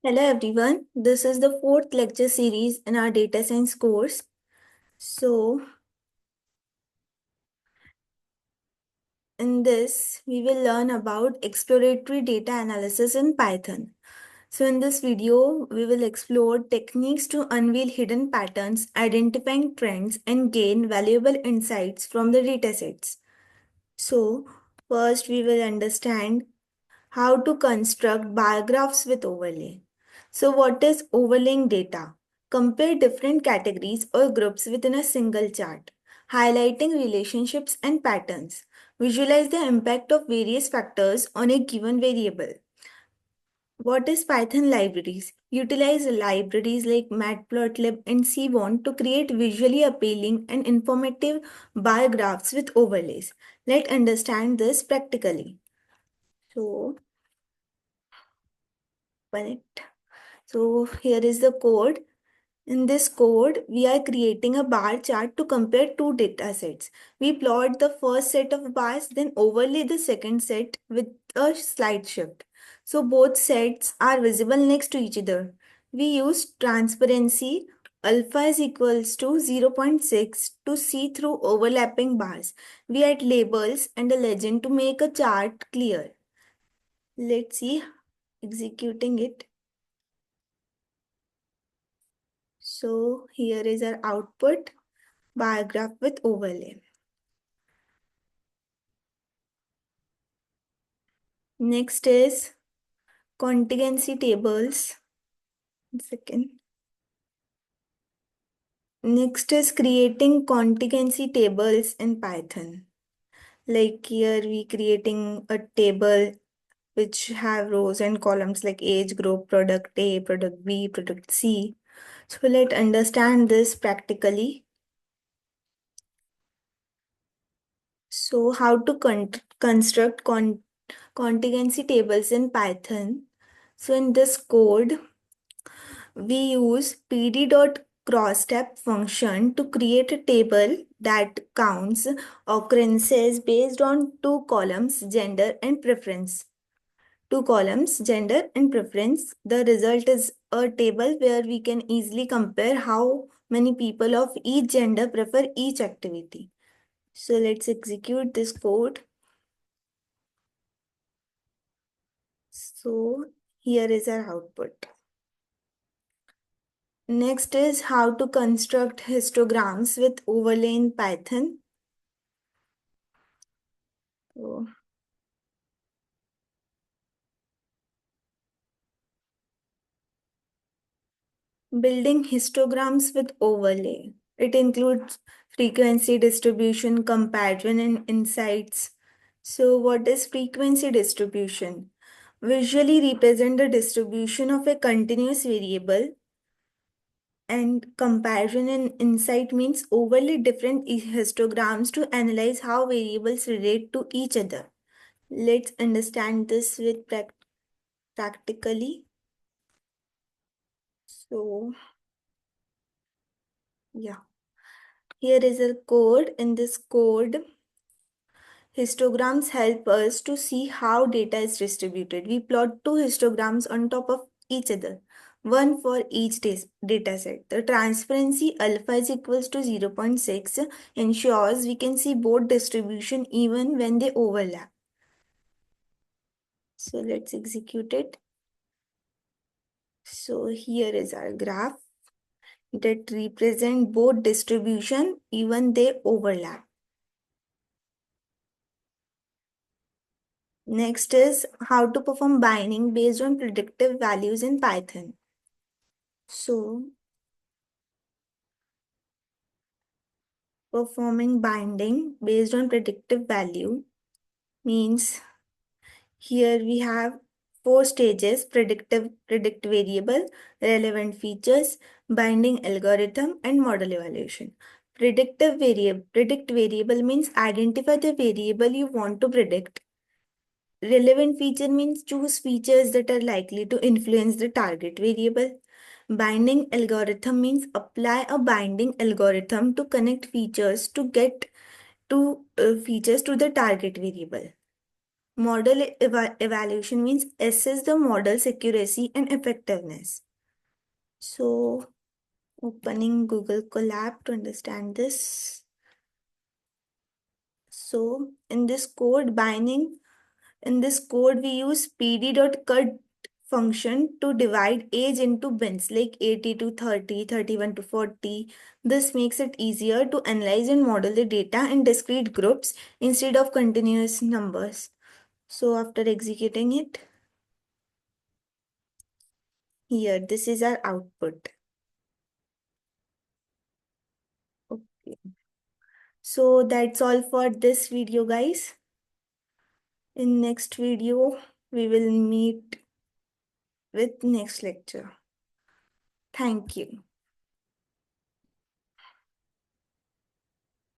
Hello everyone, this is the fourth lecture series in our data science course. So, in this, we will learn about exploratory data analysis in Python. So, in this video, we will explore techniques to unveil hidden patterns, identifying trends, and gain valuable insights from the datasets. So, first, we will understand how to construct bar graphs with overlay. So what is overlaying data? Compare different categories or groups within a single chart, highlighting relationships and patterns. Visualize the impact of various factors on a given variable. What is Python libraries? Utilize libraries like Matplotlib and Seaborn to create visually appealing and informative bar graphs with overlays. Let's understand this practically. So, connect. So here is the code. In this code, we are creating a bar chart to compare two data sets. We plot the first set of bars, then overlay the second set with a slide shift. So both sets are visible next to each other. We use transparency alpha is equals to zero point 0.6 to see through overlapping bars. We add labels and a legend to make a chart clear. Let's see executing it. So here is our output bar graph with overlay. Next is contingency tables. One second. Next is creating contingency tables in Python. Like here we creating a table which have rows and columns like age group, product A, product B, product C. So let's understand this practically. So how to construct contingency tables in Python. So in this code, we use pd.crossstep function to create a table that counts occurrences based on two columns, gender and preference. Two columns, gender and preference. The result is a table where we can easily compare how many people of each gender prefer each activity. So let's execute this code. So here is our output. Next is how to construct histograms with overlay in Python. So, building histograms with overlay. It includes frequency distribution, comparison, and insights. So, what is frequency distribution? Visually represent the distribution of a continuous variable, and comparison and insight means overlay different histograms to analyze how variables relate to each other. Let's understand this with practically. So, yeah, here is a code. In this code, histograms help us to see how data is distributed. We plot two histograms on top of each other, one for each data set. The transparency alpha is equals to zero point 0.6 ensures we can see both distribution even when they overlap. So let's execute it. So here is our graph that represent both distribution even they overlap. Next is how to perform binding based on predictive values in Python. So performing binding based on predictive value means here we have four stages: predict variable, relevant features, binding algorithm, and model evaluation. Predict variable means identify the variable you want to predict. Relevant feature means choose features that are likely to influence the target variable. Binding algorithm means apply a binding algorithm to connect features to get features to the target variable. Model evaluation means assess the model's accuracy and effectiveness. So, opening Google Colab to understand this. So, in this code, we use pd.cut function to divide age into bins like 80 to 30, 31 to 40. This makes it easier to analyze and model the data in discrete groups instead of continuous numbers. So after executing it, here, this is our output. Okay. So that's all for this video, guys. In next video, we will meet with next lecture. Thank you.